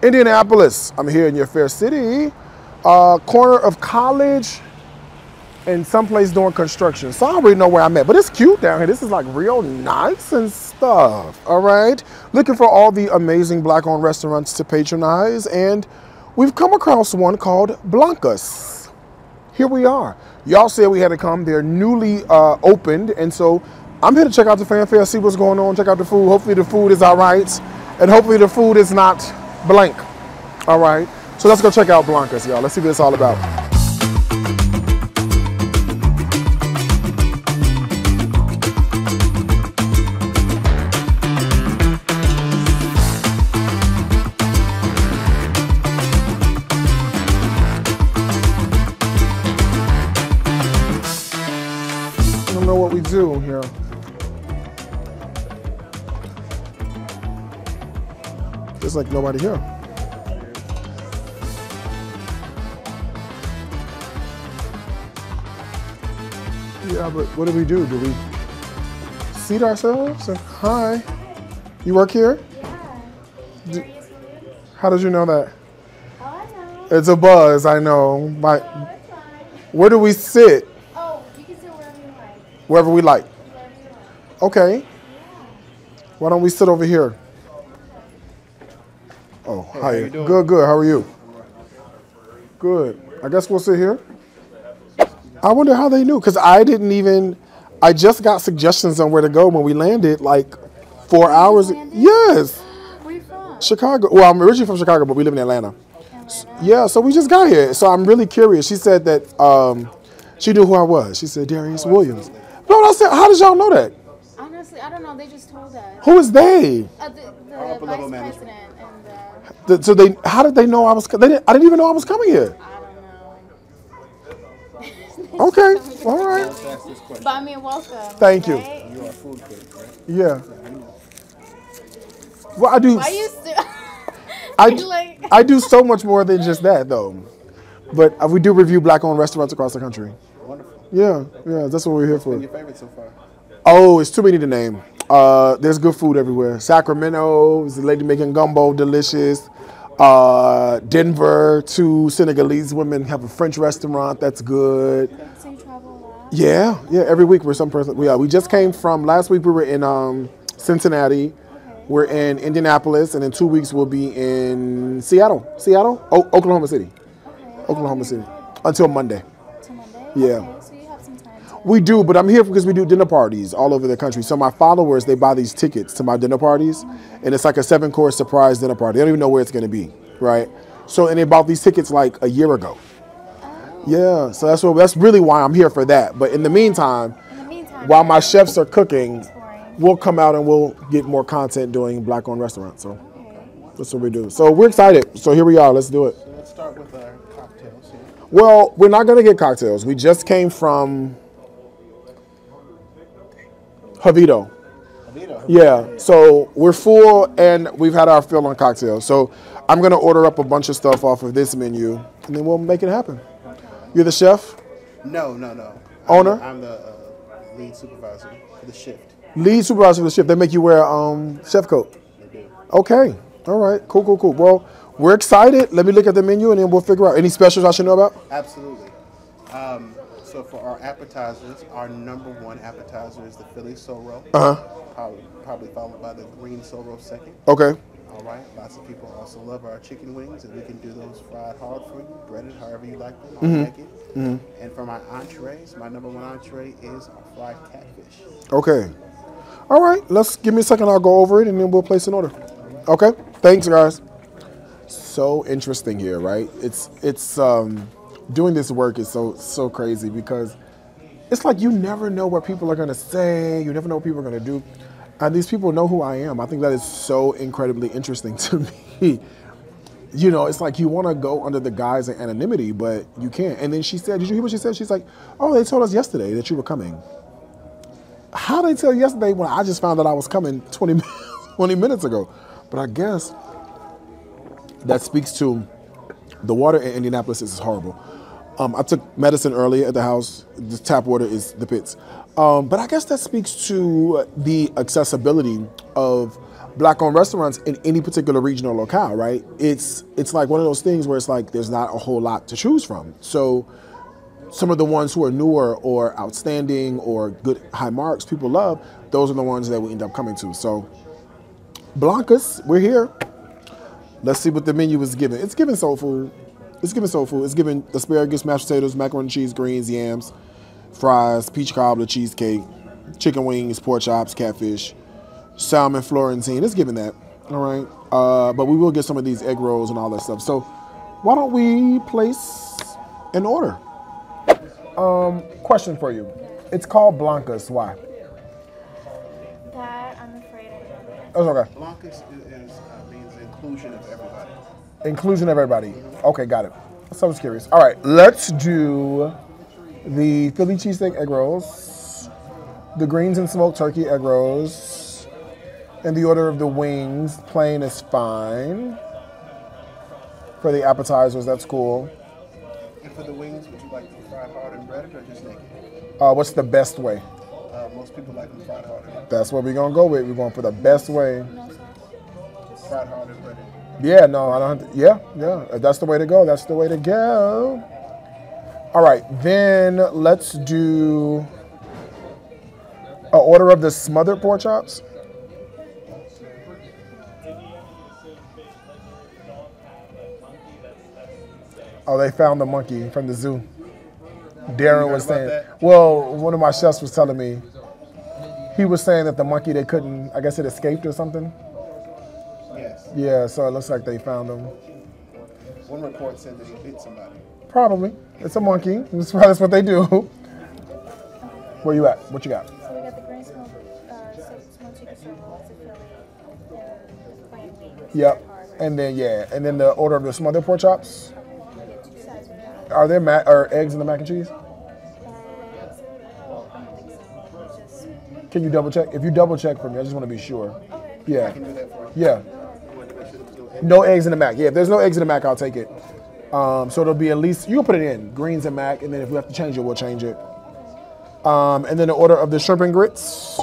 Indianapolis. I'm here in your fair city, corner of College and someplace doing construction. So I already know where I'm at, but it's cute down here. This is like real nice and stuff, all right? Looking for all the amazing Black-owned restaurants to patronize, and we've come across one called Blankus. Here we are. Y'all said we had to come. They're newly opened, and so I'm here to check out the fanfare, see what's going on, check out the food. Hopefully the food is all right, and hopefully the food is not blank, all right? So let's go check out Blankus, y'all. Let's see what it's all about. I don't know what we do here. There's like nobody here. Yeah, but what do? Do we seat ourselves? And, hi, you work here? Yeah. How did you know that? Oh, I know. It's a buzz, I know. No, it's fine. Where do we sit? Oh, you can sit wherever you like. Wherever we like. Wherever you like. Okay. Yeah. Why don't we sit over here? Oh, Hey, hi. how you doing? Good, good. How are you? Good. I guess we'll sit here. I wonder how they knew, because I just got suggestions on where to go when we landed like 4 hours. landed? Yes. Where you from? Chicago. Well, I'm originally from Chicago, but we live in Atlanta. Yeah, so we just got here. So I'm really curious. She said that she knew who I was. She said, Darius Williams. No, I said, how did y'all know that? Honestly, I don't know. They just told us. Who is they? The upper-level vice management. president and So they, how did they know I was, I didn't even know I was coming here. I don't know. Okay, all right. Let's ask this question. But I mean, welcome. Thank you. right? You are a food critic, right? Yeah. Well, I do. Why you still? I do so much more than just that, though. But we do review Black-owned restaurants across the country. Wonderful. Yeah, that's what we're here for. What's been your favorite so far? Oh, it's too many to name. There's good food everywhere. Sacramento, there's a lady making gumbo, delicious. Denver, 2 Senegalese women have a French restaurant that's good. So you travel a lot? Yeah. Every week we're some person. We just came from last week. We were in Cincinnati. Okay. We're in Indianapolis, and in 2 weeks we'll be in Seattle. Oklahoma City. Okay. Oklahoma City until Monday. To Monday? Yeah. Okay, so you have some time to... We do, but I'm here because we do dinner parties all over the country. So my followers, they buy these tickets to my dinner parties, and it's like a 7-course surprise dinner party. They don't even know where it's going to be, right? So, and they bought these tickets like a year ago. Oh. Yeah, so that's really why I'm here for that. But in the meantime, while my chefs are cooking, we'll come out and we'll get more content doing Black-owned restaurants. So that's what we do. So we're excited. So here we are. Let's do it. So let's start with our cocktails here. Well, we're not going to get cocktails. We just came from Javito. Yeah, so we're full and we've had our fill on cocktails. So I'm going to order up a bunch of stuff off of this menu and then we'll make it happen. You're the chef? No. Owner? I'm the lead supervisor for the shift. Lead supervisor for the shift. They make you wear a chef coat? They do. Okay. All right. Cool. Well, we're excited. Let me look at the menu and then we'll figure out any specials I should know about. Absolutely. So for our appetizers, our #1 appetizer is the Philly Soul Roll. Probably followed by the Green Soul Roll second. Okay. All right. Lots of people also love our chicken wings, and we can do those fried hard for you, breaded, however you like them, on naked. And for my entrees, my #1 entree is our fried catfish. Okay. All right. Give me a second. I'll go over it and then we'll place an order. Okay. Thanks, guys. So interesting here, right? It's doing this work is so crazy because it's like you never know what people are going to say. You never know what people are going to do. And these people know who I am. I think that is so incredibly interesting to me. You know, it's like you want to go under the guise of anonymity, but you can't. And then she said, did you hear what she said? She's like, oh, they told us yesterday that you were coming. How did they tell you yesterday when I just found out I was coming 20 minutes ago? But I guess that speaks to the water in Indianapolis is horrible. I took medicine earlier at the house. The tap water is the pits. But I guess that speaks to the accessibility of Black-owned restaurants in any particular region or locale, right? It's like one of those things where it's like there's not a whole lot to choose from. So some of the ones who are newer or outstanding or good high marks people love, those are the ones that we end up coming to. So Blankus, we're here. Let's see what the menu is giving. It's giving soul food. It's giving soul food. It's giving asparagus, mashed potatoes, macaroni and cheese, greens, yams, fries, peach cobbler, cheesecake, chicken wings, pork chops, catfish, salmon Florentine. It's giving that. All right. But we will get some of these egg rolls and all that stuff. So why don't we place an order? Question for you. It's called Blankus. Why? That I'm afraid I don't know. That's okay. Blankus means inclusion of everybody. Inclusion of everybody. Okay, got it. So I was curious. All right, let's do the Philly cheesesteak egg rolls, the greens and smoked turkey egg rolls, and the order of the wings. Plain is fine. For the appetizers, that's cool. And for the wings, would you like them fried hard and breaded or just naked? What's the best way? Most people like them fried hard and That's what we're gonna go with. We're going for the best way. No sauce. just fried hard and breaded. Yeah, no, I don't. Yeah. If that's the way to go, that's the way to go. All right, then let's do an order of the smothered pork chops. Oh, they found the monkey from the zoo. Darren was saying, well, one of my chefs was telling me, he was saying that the monkey, they couldn't, I guess it escaped or something. Yes. Yeah, so it looks like they found him. One report said that he bit somebody. Probably. It's a monkey. That's what they do. Where you at? What you got? So we got the green smoked chicken circle, it's a Philly, and the plain wings. Yep. And then the order of the smothered pork chops. We get two sides of that. Are there are eggs in the mac and cheese? Eggs? Well, I don't think so. It's just, Can you double check? If you double check for me, I just want to be sure. okay. I Yeah. can do that for you. Yeah. You want to make sure there's no egg? No eggs in the mac. Yeah, if there's no eggs in the mac, I'll take it. So it'll be at least, you can put it in, greens and mac, and then if we have to change it, we'll change it. And then the order of the shrimp and grits.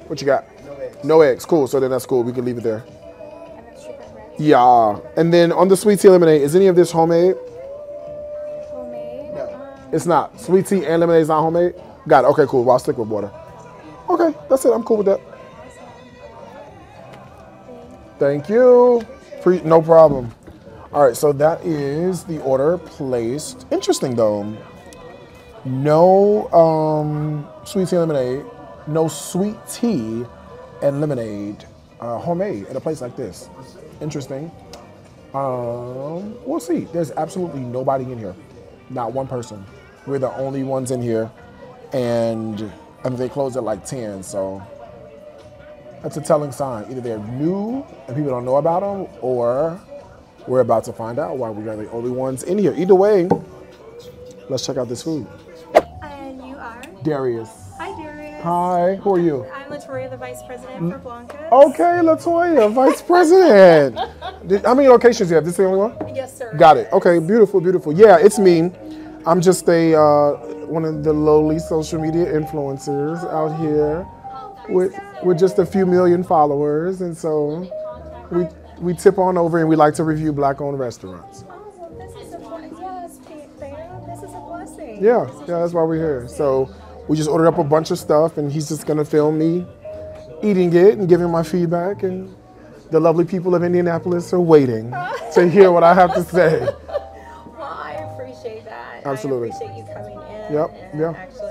What you got? No eggs. No eggs. Cool. So then that's cool. We can leave it there. And then strip and bread. Yeah. And then on the sweet tea lemonade, is any of this homemade? Homemade. No. It's not. Sweet tea and lemonade is not homemade? Got it. Okay, cool. Well, I'll stick with water. Okay, that's it. I'm cool with that. Thank you. No problem. All right, so that is the order placed. Interesting though. No sweet tea and lemonade. No sweet tea and lemonade. Homemade at a place like this. Interesting. We'll see. There's absolutely nobody in here. Not one person. We're the only ones in here. And they close at like 10, so that's a telling sign. Either they're new and people don't know about them, or we're about to find out why we are the only ones in here. Either way, let's check out this food. And you are? Darius. Hi, Darius. Hi, who are you? I'm Latoya, the Vice President for Blankus. Okay, Latoya, Vice President. How many locations do you have? This is the only one? Yes, sir. Got it. Okay, beautiful, beautiful. Yeah, it's me. I'm just one of the lowly social media influencers out here with just a few million followers, and so we tip on over and we like to review Black-owned restaurants. Oh, this is a blessing. Yes, fam. This is a blessing. Yeah, that's why we're here. So we just ordered up a bunch of stuff, and he's just gonna film me eating it and giving my feedback, and the lovely people of Indianapolis are waiting to hear what I have to say. Well, I appreciate that. Absolutely. I appreciate you coming in Yep, and yeah. actually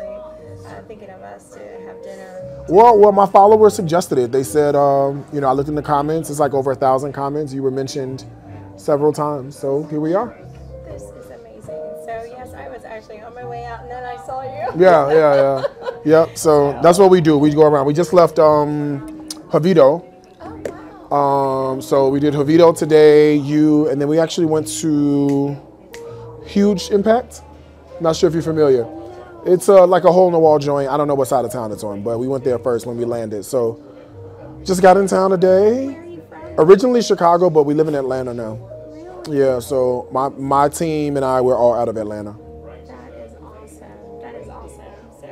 thinking of us to have dinner. Well, my followers suggested it. They said, I looked in the comments. It's like over 1,000 comments. You were mentioned several times. So here we are. This is amazing. So, yes, I was actually on my way out, and then I saw you. Yeah. Yep. So that's what we do. We go around. We just left Javito. Oh, wow. So we did Javito today, and then we actually went to Huge Impact. Not sure if you're familiar. It's like a hole-in-the-wall joint. I don't know what side of town it's on, but we went there first when we landed. So just got in town today. Where are you from? Originally Chicago, but we live in Atlanta now. Really? Yeah, so my team and I, we're all out of Atlanta. That is awesome. That is awesome. So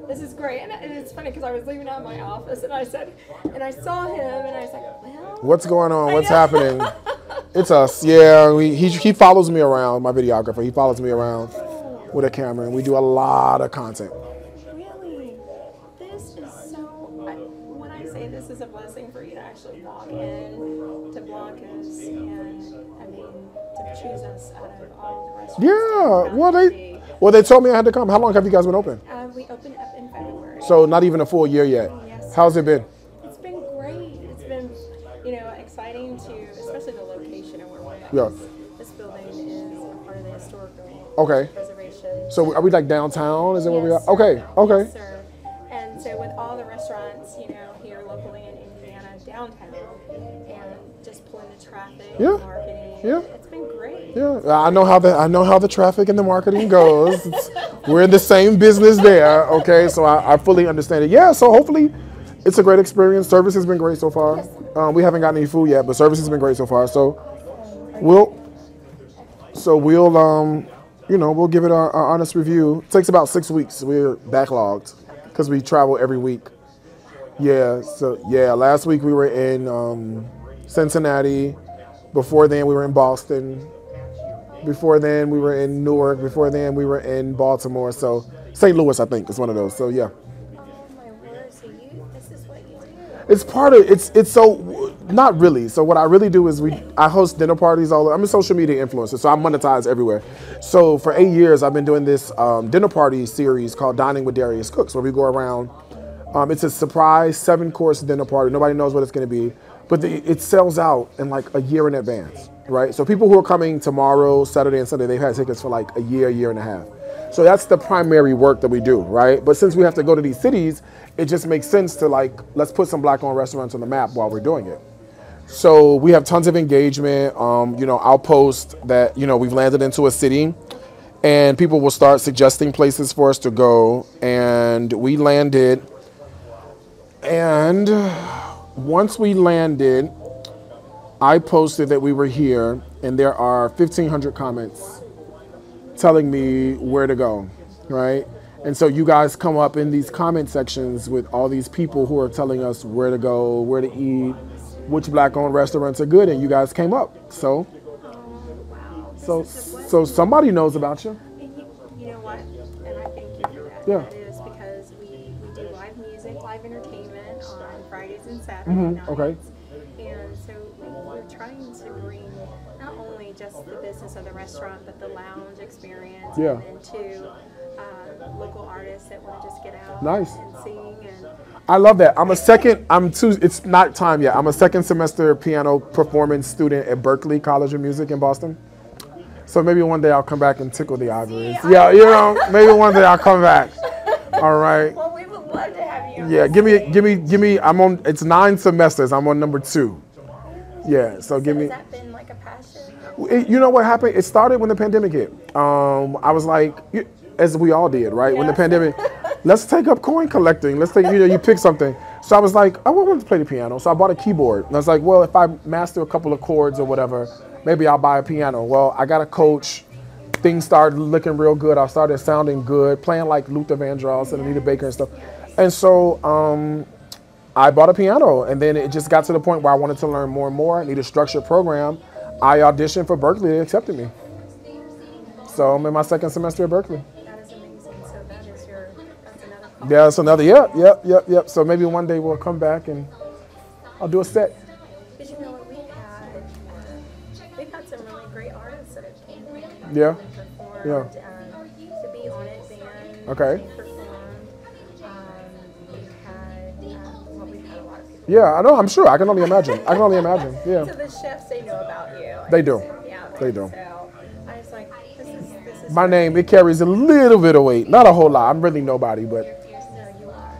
this is great. And it's funny because I was leaving out of my office and I saw him and I was like, well, What's going on? What's happening? It's us. Yeah, he follows me around, my videographer. He follows me around with a camera, and we do a lot of content. really, this is so, when I say this is a blessing for you to actually walk in to Blankus and, I mean, to choose us out of all the restaurants. Yeah, well, they told me I had to come. How long have you guys been open? We opened up in February. So not even a full year yet. Yes. How's it been? It's been great. It's been, exciting to, especially the location and where we're at. Yeah. This building is a part of the historical Okay. preservation. So are we like downtown? Is that where we are? Yes, sir. Okay, okay. Yes, sir. And so with all the restaurants, here locally in Indiana, downtown, and just pulling the traffic, Yeah. marketing, Yeah. it's been great. Yeah, I know how the traffic and the marketing goes. We're in the same business there, okay? So I fully understand it. Yeah, so hopefully it's a great experience. Service has been great so far. We haven't gotten any food yet, but service has been great so far. So we'll give it our honest review. It takes about 6 weeks. We're backlogged because we travel every week. Yeah, so last week we were in Cincinnati. Before then we were in Boston. Before then we were in Newark. Before then we were in Baltimore. So St. Louis, I think, is one of those. So yeah. Oh my word! So this is what you do. It's part of it's so not really. So what I really do is I host dinner parties I'm a social media influencer, so I monetize everywhere. So for 8 years I've been doing this dinner party series called Dining with Darius Cooks, where we go around. It's a surprise 7-course dinner party. Nobody knows what it's going to be, but it sells out in like a year in advance, right? So people who are coming tomorrow, Saturday and Sunday, they've had tickets for like a year and a half. So that's the primary work that we do, right? But since we have to go to these cities, it just makes sense to let's put some Black-owned restaurants on the map while we're doing it. So we have tons of engagement. I'll post that, we've landed into a city and people will start suggesting places for us to go. And we landed. And once we landed, I posted that we were here and there are 1,500 comments telling me where to go, right? And so you guys come up in these comment sections with all these people who are telling us where to go, where to eat, which Black-owned restaurants are good, and you guys came up. So, Wow. so somebody knows about you. You know what? And I thank you for that. Yeah. That is because we do live music, live entertainment on Fridays and Saturday nights. Okay. And so we're trying to bring not only just the business of the restaurant, but the lounge experience. Yeah. And then to local artists that want to just get out Nice. and sing. And I love that. It's not time yet. I'm a second semester piano performance student at Berklee College of Music in Boston. So maybe one day I'll come back and tickle the ivories. Yeah, maybe one day I'll come back. All right. well, we would love to have you. Yeah, give me, it's 9 semesters. I'm on number 2. Yeah, so give me. Has that been like a passion? You know what happened? It started when the pandemic hit. I was like, as we all did, right? When the pandemic, let's take up coin collecting. Let's take, you pick something. So I was like, I wanted to play the piano. So I bought a keyboard. And I was like, well, if I master a couple of chords or whatever, maybe I'll buy a piano. Well, I got a coach. Things started looking real good. I started sounding good, playing like Luther Vandross and Anita Baker and stuff. And so I bought a piano. And then it just got to the point where I wanted to learn more and more. I need a structured program. I auditioned for Berklee. They accepted me. So I'm in my second semester at Berklee. That is amazing. So that's another call. Yeah, that's another, yep. So maybe one day we'll come back and I'll do a set. Because you know what, we've had some really great artists that have came in Yeah. and performed. Yeah. To be on it, band. Okay. They performed. We've had a lot of people. Yeah, I know, I'm sure. I can only imagine. Yeah. So the chefs, they know about you. They do. Yeah, They do. So I was like, this is My name, it carries a little bit of weight. Not a whole lot. I'm really nobody, but you are.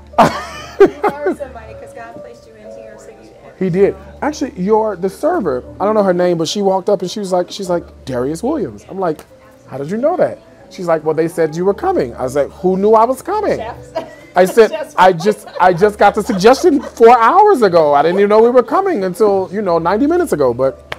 You are somebody because God placed you in here. So he did. Actually, the server, I don't know her name, but she walked up and she's like, Darius Williams. I'm like, how did you know that? She's like, well, they said you were coming. I was like, who knew I was coming? chefs. I said, I just got the suggestion 4 hours ago. I didn't even know we were coming until, 90 minutes ago. But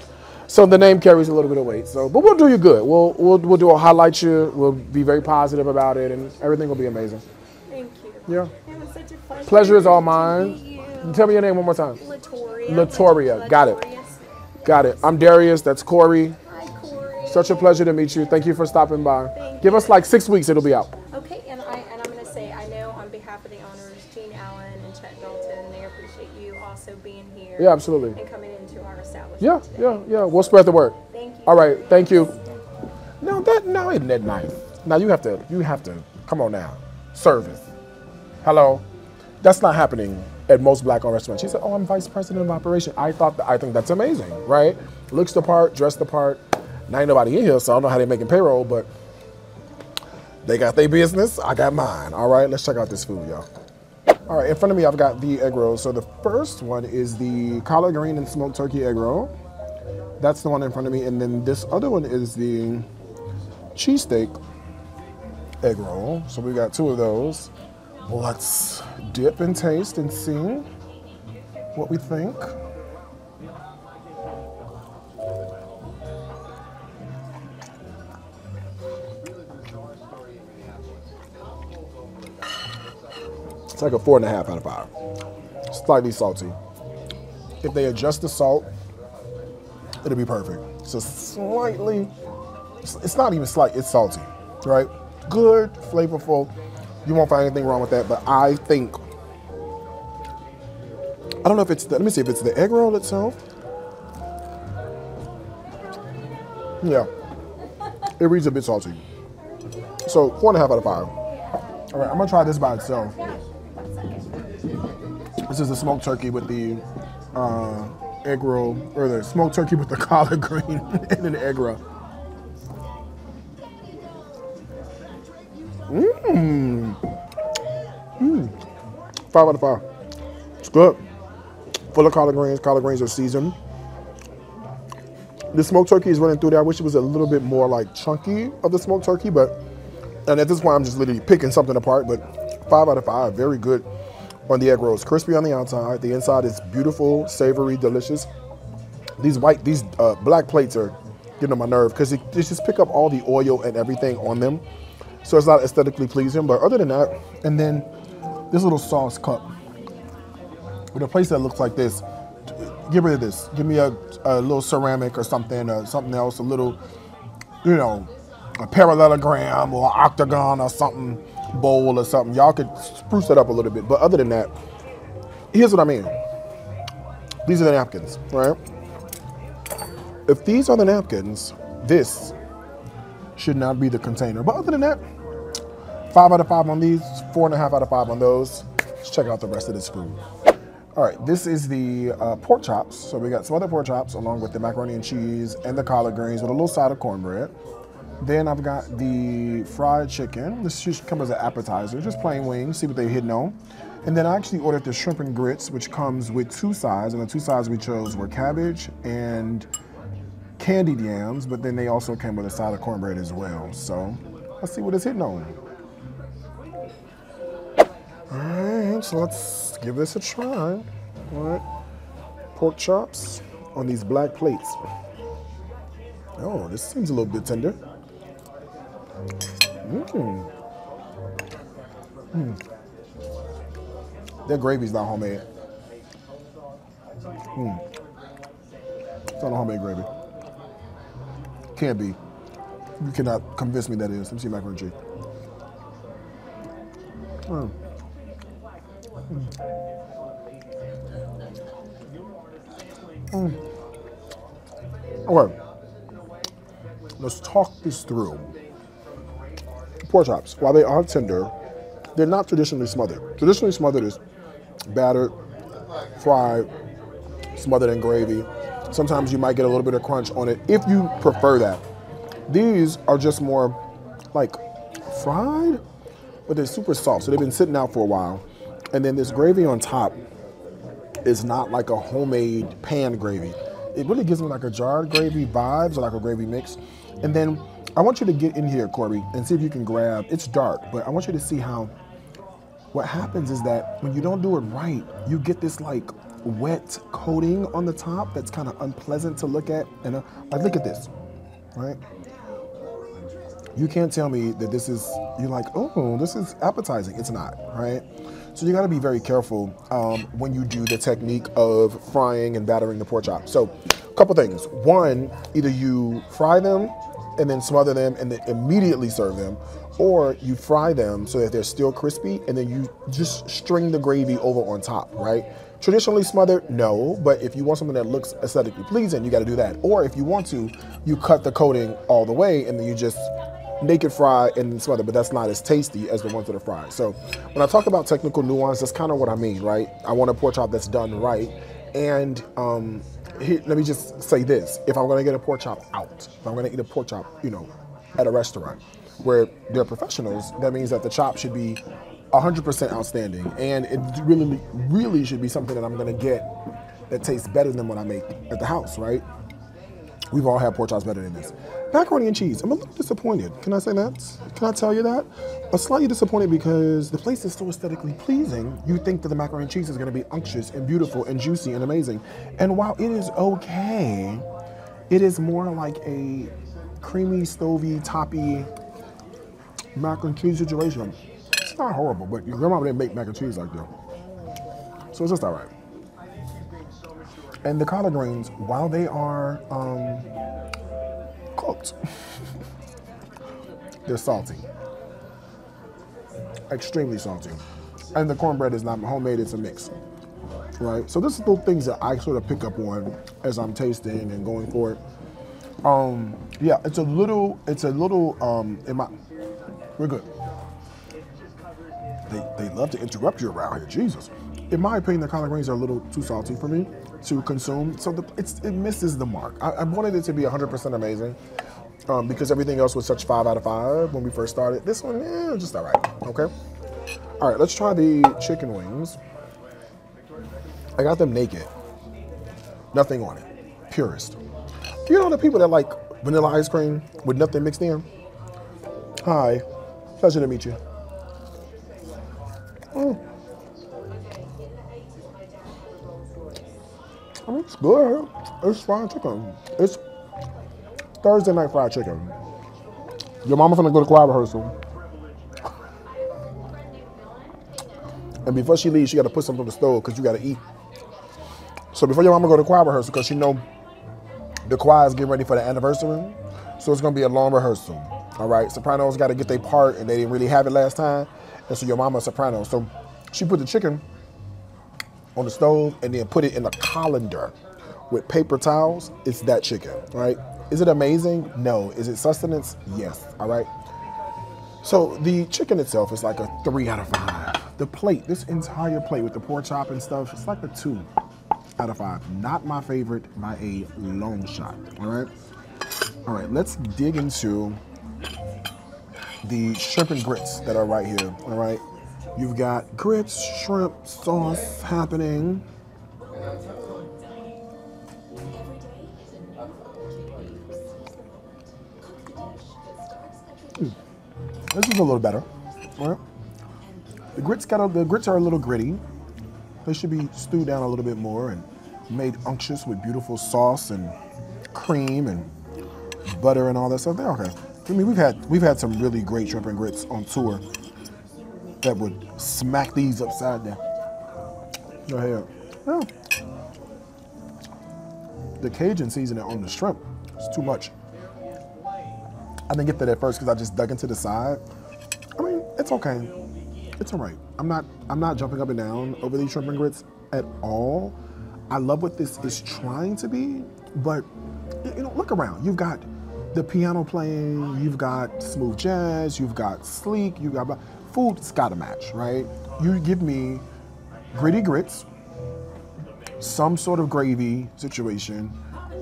So the name carries a little bit of weight. So, but we'll do you good. We'll do a highlight you. We'll be very positive about it, and everything will be amazing. Thank you. Yeah. It was such a pleasure. Pleasure is all to mine. meet you. Tell me your name one more time. Latoria. Latoria. Got it. Latorius. Got it. I'm Darius. That's Corey. Hi, Corey. Such a pleasure to meet you. Thank you for stopping by. Thank Give you. us like 6 weeks. It'll be out. Okay, and I'm going to say, I know on behalf of the owners, Gene Allen and Chet Dalton, they appreciate you also being here. Yeah, absolutely. And coming into our establishment. Yeah, today. yeah. We'll spread the word. Thank you. All right. Thank you. Now isn't that nice? Now you have to. Come on now. Service. Hello. That's not happening at most black-owned restaurants. She said, "Oh, I'm vice president of operation." I think that's amazing, right? Looks the part, dressed the part. Now ain't nobody in here, so I don't know how they're making payroll, but they got their business. I got mine. All right, let's check out this food, y'all. All right, in front of me, I've got the egg rolls. So the first one is the collard green and smoked turkey egg roll. That's the one in front of me, and then this other one is the cheesesteak egg roll. So we got two of those. Let's dip and taste and see what we think. It's like a 4.5 out of 5. Slightly salty. If they adjust the salt, it'll be perfect. So slightly, it's not even slight, it's salty, right? Good, flavorful. You won't find anything wrong with that, but I think, I don't know if it's let me see if it's the egg roll itself. Yeah, it reads a bit salty. So 4.5 out of 5. All right, I'm gonna try this by itself. This is the smoked turkey with the egg roll, or the smoked turkey with the collard green and an egg roll. Mmm. 5 out of 5. It's good. Full of collard greens. Collard greens are seasoned. The smoked turkey is running through there. I wish it was a little bit more like chunky of the smoked turkey, and at this point I'm just literally picking something apart, but 5 out of 5. Very good on the egg rolls. Crispy on the outside. The inside is beautiful, savory, delicious. These black plates are getting on my nerve because they just pick up all the oil and everything on them. So it's not aesthetically pleasing, but other than that, and then this little sauce cup with a place that looks like this, get rid of this. Give me a little ceramic or something else, a little, a parallelogram or octagon or something, bowl or something. Y'all could spruce it up a little bit, but other than that, here's what I mean. These are the napkins, right? If these are the napkins, this should not be the container. But other than that, 5 out of 5 on these, 4.5 out of 5 on those. Let's check out the rest of this food. All right, this is the pork chops. So we got some other pork chops along with the macaroni and cheese and the collard greens with a little side of cornbread. Then I've got the fried chicken. This should come as an appetizer, just plain wings, see what they're hitting on. And then I actually ordered the shrimp and grits, which comes with 2 sides. And the 2 sides we chose were cabbage and candied yams, but then they also came with a side of cornbread as well. So let's see what it's hitting on. All right, so let's give this a try. All right, pork chops on these black plates. Oh, this seems a little bit tender. Their gravy's not homemade. It's not a homemade gravy. Can't be. You cannot convince me that is. Let me see macaroni and cheese. Okay, let's talk this through. Pork chops, while they are tender, they're not traditionally smothered. Traditionally smothered is battered, fried, smothered in gravy. Sometimes you might get a little bit of crunch on it if you prefer that. These are just more like fried, but they're super soft. So they've been sitting out for a while. And then this gravy on top is not like a homemade pan gravy. It really gives me like a jarred gravy vibes or like a gravy mix. And then I want you to get in here, Corey, and see if you can grab, it's dark, but I want you to see how, what happens is that when you don't do it right, you get this like wet coating on the top that's kind of unpleasant to look at. And like, look at this, right? You can't tell me that this is, you're like, oh, this is appetizing. It's not, right? So you gotta be very careful when you do the technique of frying and battering the pork chop. So a couple things. One, either you fry them and then smother them and then immediately serve them, or you fry them so that they're still crispy and then you just string the gravy over on top, right? Traditionally smothered, no, but if you want something that looks aesthetically pleasing, you gotta do that. Or if you want to, you cut the coating all the way and then you just naked fry and then smother, but that's not as tasty as the ones that are fried. So when I talk about technical nuance, that's kind of what I mean, right? I want a pork chop that's done right. And let me just say this. If I'm gonna get a pork chop out, if I'm gonna eat a pork chop, you know, at a restaurant where they're professionals, that means that the chop should be 100% outstanding. And it really, really should be something that I'm gonna get that tastes better than what I make at the house, right? We've all had pork chops better than this. Macaroni and cheese, I'm a little disappointed. Can I say that? Can I tell you that? I'm slightly disappointed because the place is so aesthetically pleasing. You think that the macaroni and cheese is gonna be unctuous and beautiful and juicy and amazing. And while it is okay, it is more like a creamy, stovey, toppy mac and cheese situation. It's not horrible, but your grandma didn't make mac and cheese like that. So it's just all right. And the collard greens, while they are cooked, they're salty. Extremely salty. And the cornbread is not homemade, it's a mix. Right? So this is the things that I sort of pick up on as I'm tasting and going for it. Yeah, it's a little, we're good. They love to interrupt you around here, Jesus. In my opinion, the collard greens are a little too salty for me to consume, so it misses the mark. I wanted it to be 100% amazing because everything else was such 5 out of 5 when we first started. This one, just all right, okay? All right, let's try the chicken wings. I got them naked, nothing on it, purist. You know the people that like vanilla ice cream with nothing mixed in? Hi, pleasure to meet you. I mean, it's good. It's fried chicken. It's Thursday night fried chicken. Your mama finna go to choir rehearsal. And before she leaves, she gotta put something on the stove because you gotta eat. So before your mama go to choir rehearsal, because she know the choir is getting ready for the anniversary, so it's gonna be a long rehearsal. All right, sopranos gotta get their part and they didn't really have it last time. And so your mama's a soprano. So she put the chicken on the stove and then put it in a colander with paper towels. It's that chicken, right? Is it amazing? No. Is it sustenance? Yes, all right? So the chicken itself is like a 3 out of 5. The plate, this entire plate with the pork chop and stuff, it's like a 2 out of 5. Not my favorite by a long shot, all right? All right, let's dig into the shrimp and grits that are right here, all right? You've got grits, shrimp, sauce happening. This is a little better, all right? The grits are a little gritty. They should be stewed down a little bit more and made unctuous with beautiful sauce and cream and butter and all that stuff. They're okay. I mean, we've had some really great shrimp and grits on tour that would smack these upside down. Go ahead. Yeah. The Cajun seasoning on the shrimp is too much. I didn't get that at first because I just dug into the side. I mean, it's okay. It's all right. I'm not jumping up and down over these shrimp and grits at all. I love what this is trying to be, but you know, look around. You've got the piano playing, you've got smooth jazz, you've got sleek, you've got food's gotta match, right? You give me gritty grits, some sort of gravy situation,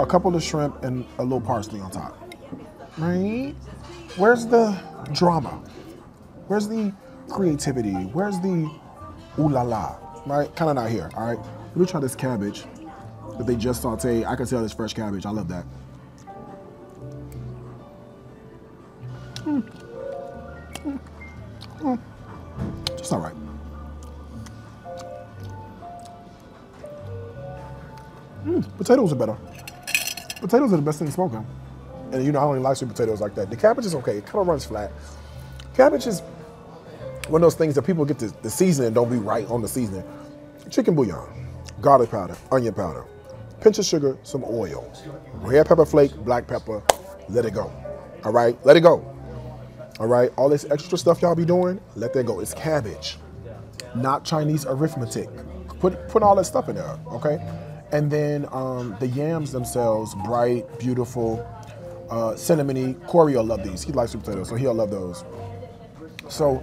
a couple of shrimp, and a little parsley on top, right? Where's the drama? Where's the creativity? Where's the ooh la la, right? Kind of not here, all right? Let me try this cabbage that they just sauteed. I can tell it's fresh cabbage. I love that. Just all right. Potatoes are better. Potatoes are the best thing smoking. And you know, I only like sweet potatoes like that. The cabbage is okay. It kind of runs flat. Cabbage is one of those things that people get the seasoning don't be right on the seasoning. Chicken bouillon, garlic powder, onion powder, pinch of sugar, some oil, red pepper flake, black pepper, let it go. All right, let it go. All right, all this extra stuff y'all be doing, let that go. It's cabbage, not Chinese arithmetic. Put all that stuff in there, okay? And then the yams themselves, bright, beautiful, cinnamony. Corey will love these. He likes sweet potatoes, so he'll love those. So,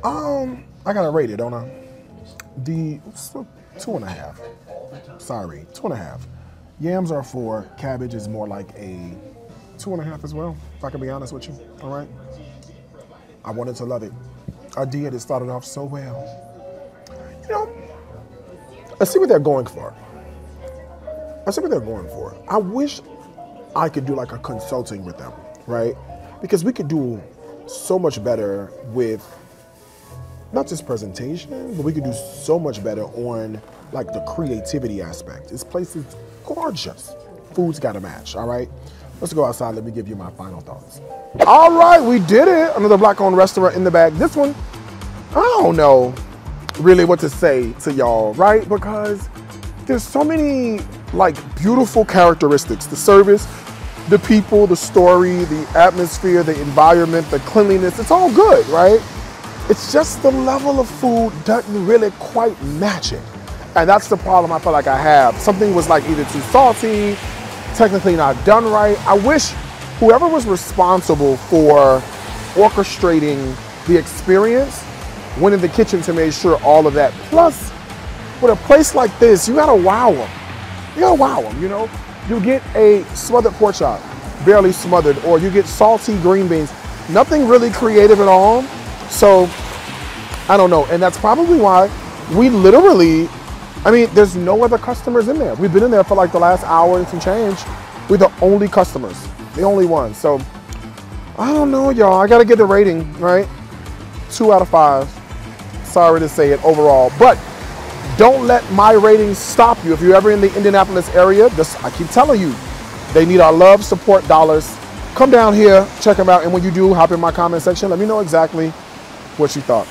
I gotta rate it, don't I? The 2.5. Sorry, 2.5. Yams are 4. Cabbage is more like a 2.5 as well, if I can be honest with you, all right? I wanted to love it. Our diet has started off so well. You know, I see what they're going for. I wish I could do like a consulting with them, right? Because we could do so much better with not just presentation, but we could do so much better on like the creativity aspect. This place is gorgeous. Food's gotta match, all right? Let's go outside, let me give you my final thoughts. All right, we did it. Another black-owned restaurant in the bag. This one, I don't know really what to say to y'all, right? Because there's so many like beautiful characteristics. The service, the people, the story, the atmosphere, the environment, the cleanliness, it's all good, right? It's just the level of food doesn't really quite match it. And that's the problem I feel like I have. Something was like either too salty, technically not done right. I wish whoever was responsible for orchestrating the experience went in the kitchen to make sure all of that. Plus, with a place like this, you gotta wow them. You gotta wow them, you know? You get a smothered pork chop, barely smothered, or you get salty green beans. Nothing really creative at all. So, I don't know. And that's probably why we literally, I mean, there's no other customers in there. We've been in there for like the last hour and some change. We're the only customers, the only ones. So, I don't know, y'all. I gotta get the rating, right? 2 out of 5. Sorry to say it overall, but don't let my ratings stop you. If you're ever in the Indianapolis area, I keep telling you, they need our love, support, dollars. Come down here, check them out, and when you do, hop in my comment section. Let me know exactly what you thought.